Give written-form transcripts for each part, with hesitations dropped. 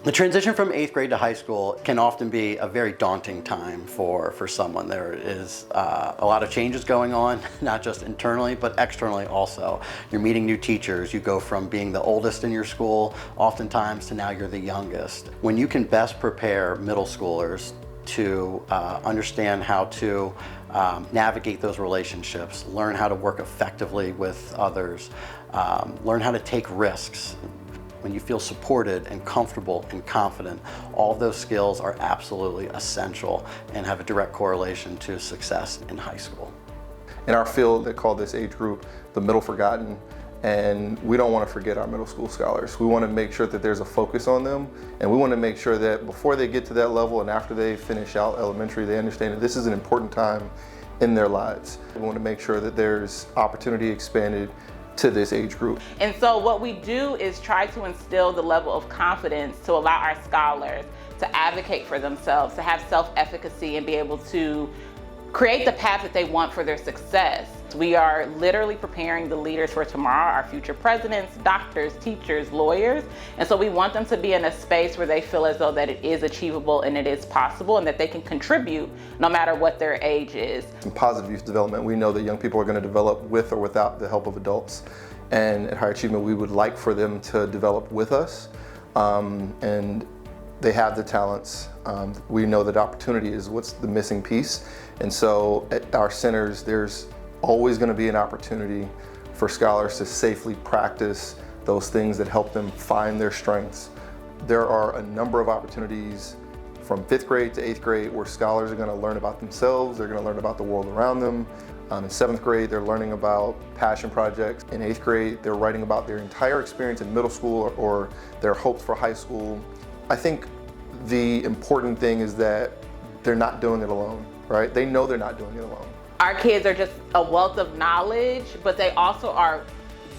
The transition from 8th grade to high school can often be a very daunting time for someone. There is a lot of changes going on, not just internally, but externally also. You're meeting new teachers. You go from being the oldest in your school, oftentimes, to now you're the youngest. When you can best prepare middle schoolers to understand how to navigate those relationships, learn how to work effectively with others, learn how to take risks. When you feel supported and comfortable and confident, all of those skills are absolutely essential and have a direct correlation to success in high school. In our field, they call this age group the middle forgotten, and we don't want to forget our middle school scholars. We want to make sure that there's a focus on them, and we want to make sure that before they get to that level and after they finish out elementary, they understand that this is an important time in their lives. We want to make sure that there's opportunity expanded to this age group. And so what we do is try to instill the level of confidence to allow our scholars to advocate for themselves, to have self-efficacy and be able to create the path that they want for their success. We are literally preparing the leaders for tomorrow, our future presidents, doctors, teachers, lawyers. And so we want them to be in a space where they feel as though that it is achievable and it is possible and that they can contribute no matter what their age is. In positive youth development, we know that young people are going to develop with or without the help of adults. And at Higher Achievement, we would like for them to develop with us. And they have the talents. We know that opportunity is what's the missing piece. And so at our centers, there's always going to be an opportunity for scholars to safely practice those things that help them find their strengths. There are a number of opportunities from 5th grade to 8th grade where scholars are going to learn about themselves, they're going to learn about the world around them. In 7th grade, they're learning about passion projects. In 8th grade, they're writing about their entire experience in middle school or their hopes for high school. I think the important thing is that they're not doing it alone, right? They know they're not doing it alone. Our kids are just a wealth of knowledge, but they also are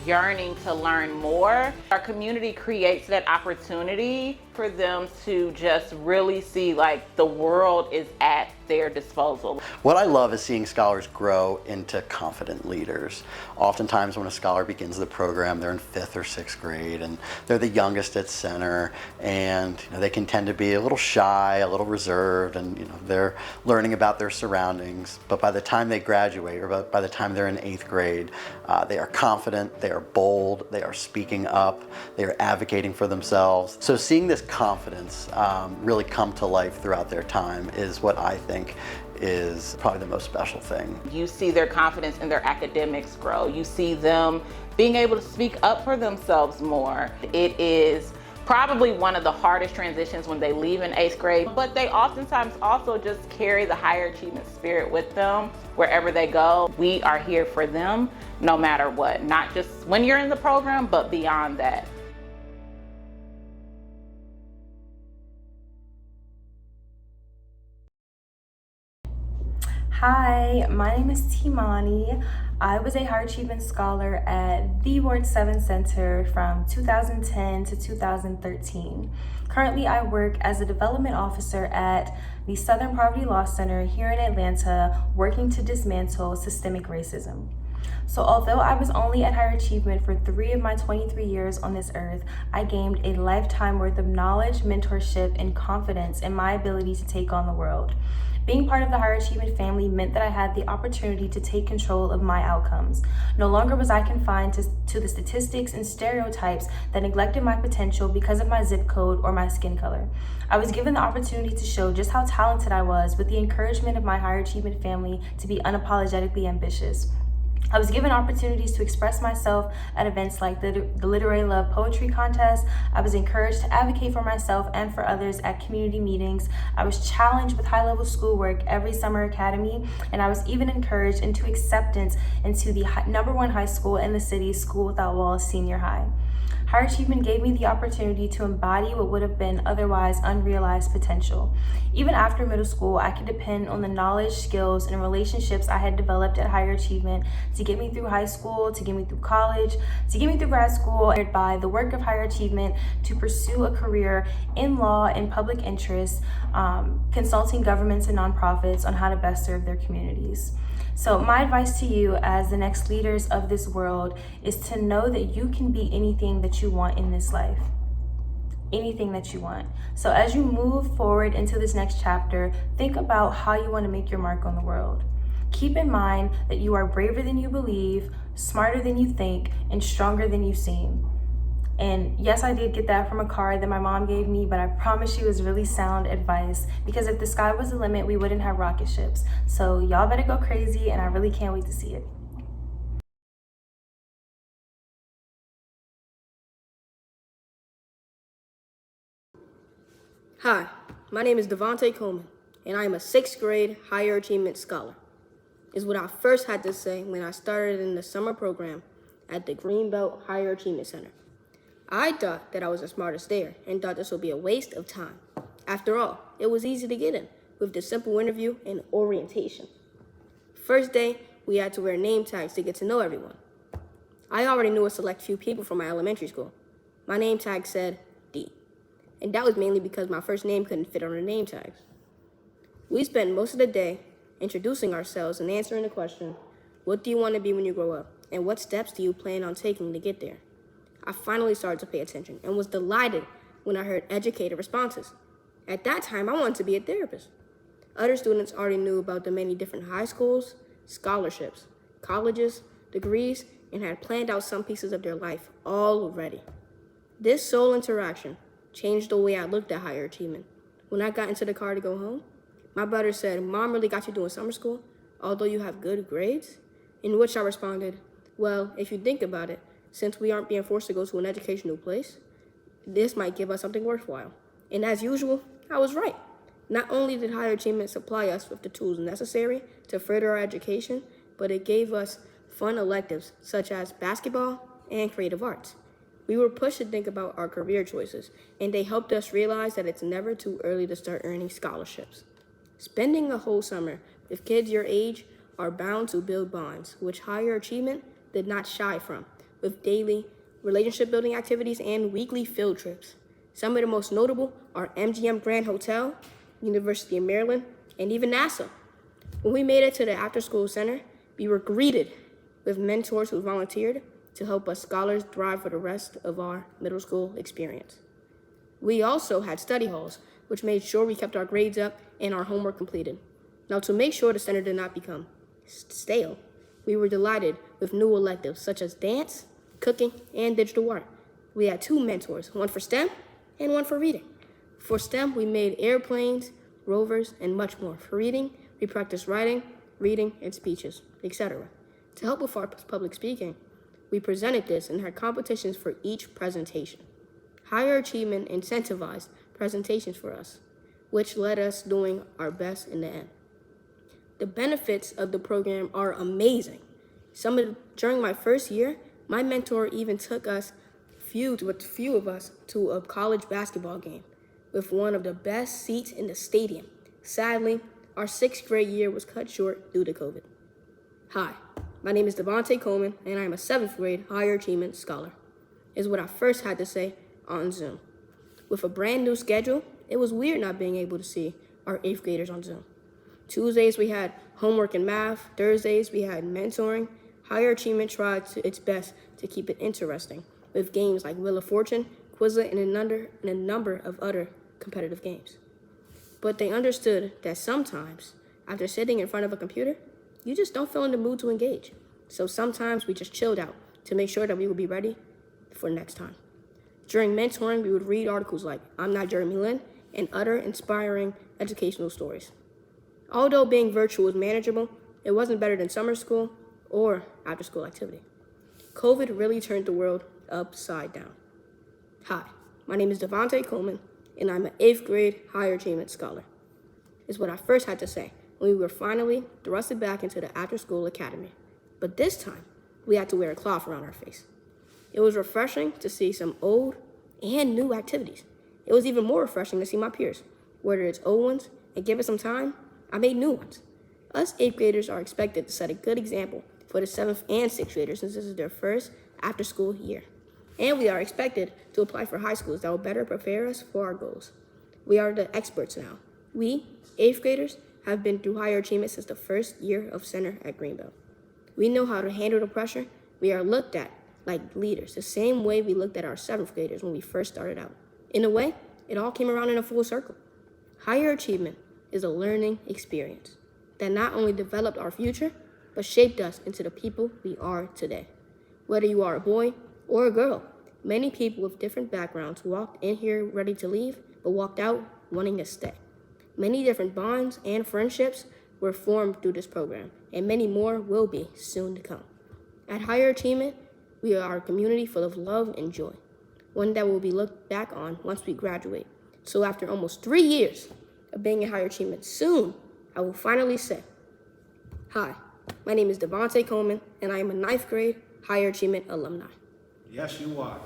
yearning to learn more. Our community creates that opportunity for them to just really see like the world is at their disposal. What I love is seeing scholars grow into confident leaders. Oftentimes when a scholar begins the program, they're in 5th or 6th grade and they're the youngest at center, and they can tend to be a little shy, a little reserved, and they're learning about their surroundings. But by the time they graduate, or by the time they're in 8th grade, they are confident, they are bold, they are speaking up, they are advocating for themselves. So seeing this confidence really come to life throughout their time is what I think is probably the most special thing. You see their confidence in their academics grow. You see them being able to speak up for themselves more. It is probably one of the hardest transitions when they leave in 8th grade, but they oftentimes also just carry the higher achievement spirit with them wherever they go. We are here for them no matter what, not just when you're in the program, but beyond that. Hi, my name is Timani. I was a Higher Achievement Scholar at the Ward 7 Center from 2010 to 2013. Currently, I work as a development officer at the Southern Poverty Law Center here in Atlanta, working to dismantle systemic racism. So although I was only at Higher Achievement for 3 of my 23 years on this earth, I gained a lifetime worth of knowledge, mentorship, and confidence in my ability to take on the world. Being part of the Higher Achievement family meant that I had the opportunity to take control of my outcomes. No longer was I confined to the statistics and stereotypes that neglected my potential because of my zip code or my skin color. I was given the opportunity to show just how talented I was with the encouragement of my Higher Achievement family to be unapologetically ambitious. I was given opportunities to express myself at events like the Literary Love Poetry Contest. I was encouraged to advocate for myself and for others at community meetings. I was challenged with high-level schoolwork every summer academy, and I was even encouraged into acceptance into the #1 high school in the city, School Without Walls Senior High. Higher Achievement gave me the opportunity to embody what would have been otherwise unrealized potential. Even after middle school, I could depend on the knowledge, skills, and relationships I had developed at Higher Achievement to get me through high school, to get me through college, to get me through grad school, and by the work of Higher Achievement to pursue a career in law and public interest, consulting governments and nonprofits on how to best serve their communities. So my advice to you as the next leaders of this world is to know that you can be anything that you want in this life. anything that you want. So as you move forward into this next chapter, think about how you want to make your mark on the world. Keep in mind that you are braver than you believe, smarter than you think, and stronger than you seem. And yes, I did get that from a card that my mom gave me, but I promise you it was really sound advice, because if the sky was the limit, we wouldn't have rocket ships. So y'all better go crazy, and I really can't wait to see it. Hi, my name is Devontae Coleman, and I am a 6th grade higher achievement scholar, is what I first had to say when I started in the summer program at the Greenbelt Higher Achievement Center. I thought that I was the smartest there and thought this would be a waste of time. After all, it was easy to get in with the simple interview and orientation. First day, we had to wear name tags to get to know everyone. I already knew a select few people from my elementary school. My name tag said D, and that was mainly because my first name couldn't fit on the name tags. We spent most of the day introducing ourselves and answering the question, what do you want to be when you grow up? And what steps do you plan on taking to get there? I finally started to pay attention and was delighted when I heard educated responses. At that time, I wanted to be a therapist. Other students already knew about the many different high schools, scholarships, colleges, degrees, and had planned out some pieces of their life already. This sole interaction changed the way I looked at higher achievement. When I got into the car to go home, my brother said, "Mom really got you doing summer school, although you have good grades?" In which I responded, "Well, if you think about it, since we aren't being forced to go to an educational place, this might give us something worthwhile." And as usual, I was right. Not only did higher achievement supply us with the tools necessary to further our education, but it gave us fun electives such as basketball and creative arts. We were pushed to think about our career choices, and they helped us realize that it's never too early to start earning scholarships. Spending a whole summer with kids your age are bound to build bonds, which higher achievement did not shy from, with daily relationship building activities and weekly field trips. Some of the most notable are MGM Grand Hotel, University of Maryland, and even NASA. When we made it to the after school center, we were greeted with mentors who volunteered to help us scholars thrive for the rest of our middle school experience. We also had study halls, which made sure we kept our grades up and our homework completed. Now, to make sure the center did not become stale, we were delighted with new electives such as dance, cooking, and digital art. We had 2 mentors, one for STEM and one for reading. For STEM, we made airplanes, rovers, and much more. For reading, we practiced writing, reading, and speeches, etc. To help with our public speaking, we presented this and had competitions for each presentation. Higher achievement incentivized presentations for us, which led us doing our best in the end. The benefits of the program are amazing. During my first year, my mentor even took us, few of us, to a college basketball game with one of the best seats in the stadium. Sadly, our 6th grade year was cut short due to COVID. Hi, my name is Devontae Coleman, and I am a 7th grade higher achievement scholar, is what I first had to say on Zoom. With a brand new schedule, it was weird not being able to see our 8th graders on Zoom. Tuesdays, we had homework and math. Thursdays, we had mentoring. Higher achievement tried its best to keep it interesting with games like Wheel of Fortune, Quizlet, and a number of other competitive games. But they understood that sometimes, after sitting in front of a computer, you just don't feel in the mood to engage. So sometimes we just chilled out to make sure that we would be ready for next time. During mentoring, we would read articles like I'm Not Jeremy Lin and other inspiring educational stories. Although being virtual was manageable, it wasn't better than summer school or after-school activity. COVID really turned the world upside down. Hi, my name is Devontae Coleman, and I'm an 8th grade higher achievement scholar, is what I first had to say when we were finally thrusted back into the after-school academy. But this time, we had to wear a cloth around our face. It was refreshing to see some old and new activities. It was even more refreshing to see my peers, whether it's old ones, and give it some time, I made new ones. Us 8th graders are expected to set a good example for the 7th and 6th graders since this is their first after-school year. And we are expected to apply for high schools that will better prepare us for our goals. We are the experts now. We, 8th graders, have been through higher achievement since the first year of center at Greenbelt. We know how to handle the pressure. We are looked at like leaders, the same way we looked at our 7th graders when we first started out. In a way, it all came around in a full circle. Higher achievement is a learning experience that not only developed our future, but shaped us into the people we are today. Whether you are a boy or a girl, many people with different backgrounds walked in here ready to leave, but walked out wanting to stay. Many different bonds and friendships were formed through this program, and many more will be soon to come. At Higher Achievement, we are a community full of love and joy, one that will be looked back on once we graduate. So after almost 3 years of being at Higher Achievement, soon I will finally say, hi, my name is Devontae Coleman, and I am a 9th grade Higher Achievement alumni. Yes, you are.